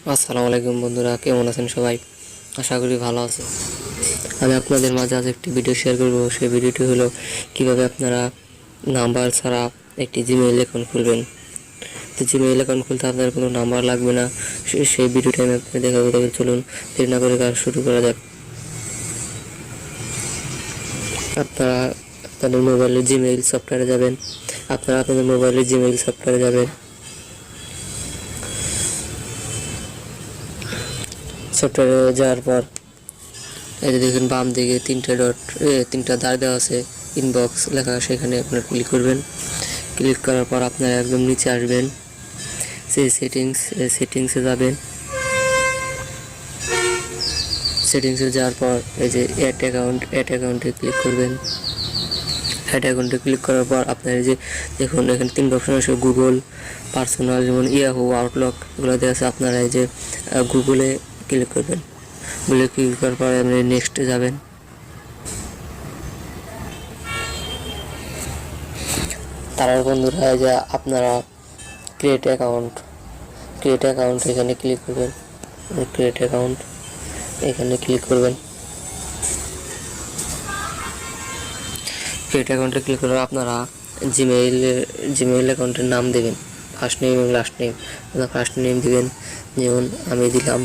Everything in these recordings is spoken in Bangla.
আসসালামু আলাইকুম বন্ধুরা, কেমন আছেন সবাই? আশা করি ভালো আছেন। আমি আপনাদের মাঝে আজ একটি ভিডিও শেয়ার করব। সেই ভিডিওটি হলো কিভাবে আপনারা নাম্বার ছাড়া একটি জিমেইল অ্যাকাউন্ট খুলবেন। তো জিমেইল অ্যাকাউন্ট খুলতে আপনার কোনো নাম্বার লাগবে না। সেই ভিডিওটি আমি আপনাদের দেখাবো। তবে চলুন দেরি না করে কাজ শুরু করা যাক। আপনারা আপনাদের মোবাইলে জিমেইল সফটওয়্যারে যাবেন। সফটওয়্যারে যাওয়ার পর এই যে দেখুন বাম দিকে তিনটা দাগ দেওয়া আছে, ইনবক্স লেখা, সেখানে আপনারা ক্লিক করবেন। ক্লিক করার পর আপনারা একদম নিচে আসবেন, সেই সেটিংসে যাবেন। সেটিংসে যাওয়ার পর এই যে অ্যাড অ্যাকাউন্টে ক্লিক করবেন। অ্যাড অ্যাকাউন্টে ক্লিক করার পর আপনার এই যে দেখুন এখানে 3টা অপশন আছে, গুগল, পার্সোনাল, যেমন ইয়াহু, আউটলুক এগুলো দেওয়া আছে। আপনারা এই যে গুগলে ক্লিক করবেন। গুগলে ক্লিক করার পর আপনি নেক্সটে যাবেন। তারপর বন্ধুরা এই যে আপনারা ক্রিয়েট অ্যাকাউন্ট এখানে ক্লিক করবেন। ক্রিয়েট অ্যাকাউন্ট এখানে ক্লিক করবেন। ক্রিয়েট অ্যাকাউন্টে ক্লিক করে আপনারা জিমেইল অ্যাকাউন্টের নাম দেবেন, ফার্স্ট নেম এবং লাস্ট নেম। ফার্স্ট নেম দিবেন, যেমন আমি দিলাম।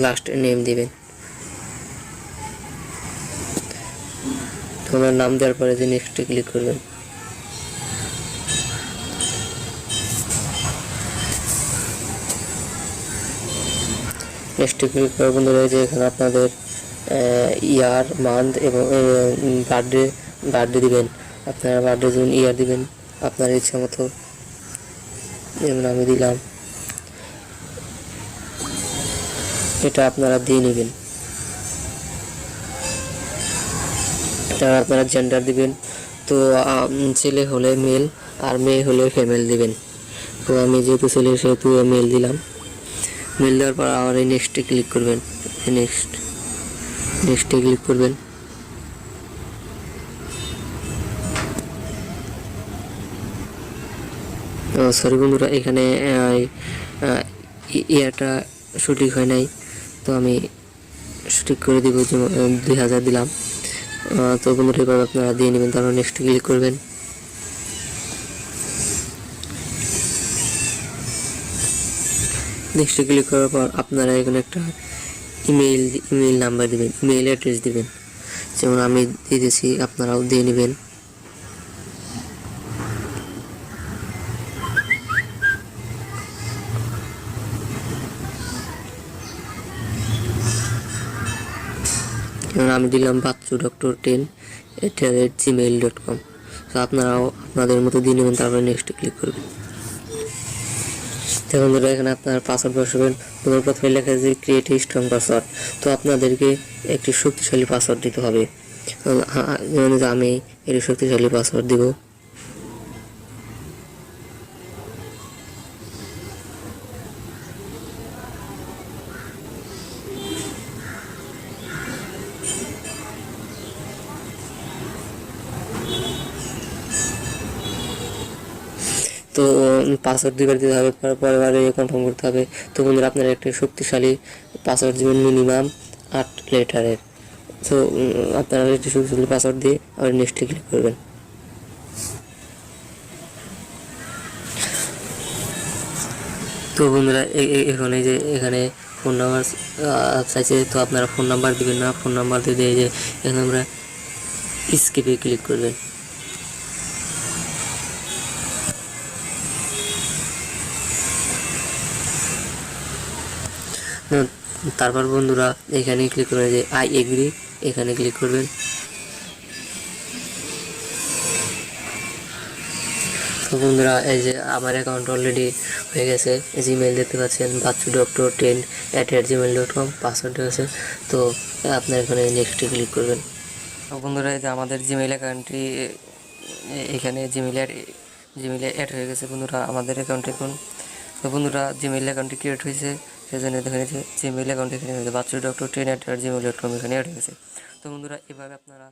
লাস্ট নেম দিবেন। তোমার নাম দেওয়ার পরে যে নেক্সটে ক্লিক করবেন। নেক্সটে ক্লিক করার বন্ধুরা যে এখানে আপনাদের ইয়ার, মান্থ এবং বার্থডে দিবেন। আপনারা বার্থডে যেমন ইয়ার দিবেন আপনার ইচ্ছা মতো, যেমন আমি দিলাম। এটা আপনারা দিয়ে নেবেন। তারপর আপনারা জেন্ডার দিবেন। তো ছেলে হলে মেল আর মেয়ে হলে ফিমেল দিবেন। তো আমি যেহেতু ছেলে সেহেতু মেল দিলাম। মেল দেওয়ার পর আবার এই নেক্সটে ক্লিক করবেন। নেক্সটে ক্লিক করবেন। সরি বন্ধুরা, এখানে ইয়ারটা সঠিক হয় নাই, তো আমি সঠিক করে দিব। 2000 দিলাম। তো বন্ধুরা এভাবে আপনারা দিয়ে নেবেন। তারপর নেক্সট ক্লিক করবেন। নেক্সট ক্লিক করার পর আপনারা এখানে একটা ইমেইল নাম্বার দিবেন, ইমেইল অ্যাড্রেস দিবেন, যেমন আমি দিতেছি, আপনারাও দিয়ে নেবেন। যেমন আমি দিলাম bachu10@gmail.com। তো আপনারাও আপনাদের মতো দিয়ে নেবেন। তারপরে নেক্সট ক্লিক করবেন। তো বন্ধুরা এখানে আপনার পাসওয়ার্ড বসাবেন। তোমার প্রথমে লেখা আছে ক্রিয়েট এ স্ট্রং পাসওয়ার্ড। তো আপনাদেরকে একটি শক্তিশালী পাসওয়ার্ড দিতে হবে। যেমন আমি একটি শক্তিশালী পাসওয়ার্ড দিব। তো পাসওয়ার্ড দুইবার দিতে হবে, পরেবারে কনফার্ম করতে হবে। তো বন্ধুরা আপনারা একটা শক্তিশালী পাসওয়ার্ড দিবেন, মিনিমাম 8 লেটারের। তো আপনারা একটি শক্তিশালী পাসওয়ার্ড দিয়ে আবার নেক্সটে ক্লিক করবেন। তো বন্ধুরা এখন এই যে এখানে ফোন নাম্বার চাইছে, তো আপনারা ফোন নাম্বার দিবেন না। ফোন নাম্বার দিয়ে এই যে এখানে আমরা স্কিপে ক্লিক করবেন। তারপর বন্ধুরা এখানে ক্লিক করবেন, যে আই এগ্রি, এখানে ক্লিক করবেন। তো বন্ধুরা এই যে আমার অ্যাকাউন্ট অলরেডি হয়ে গেছে। জিমেইল দেখতে পাচ্ছেন bachu10@gmail.com, পাসওয়ার্ড আছে। তো আপনার এখানে নেক্সটে ক্লিক করবেন। তো বন্ধুরা এই যে আমাদের জিমেইল অ্যাকাউন্টটি এখানে জিমেইলে অ্যাড হয়ে গেছে বন্ধুরা আমাদের অ্যাকাউন্টে এখন। তো বন্ধুরা জিমেইল অ্যাকাউন্টটি ক্রিয়েট হয়েছে, সেজন্য দেখেন জিমেইল অ্যাকাউন্ট এখানে bachu10@gmail.com এখানে অ্যাড হয়ে গেছে। তো বন্ধুরা এভাবে আপনারা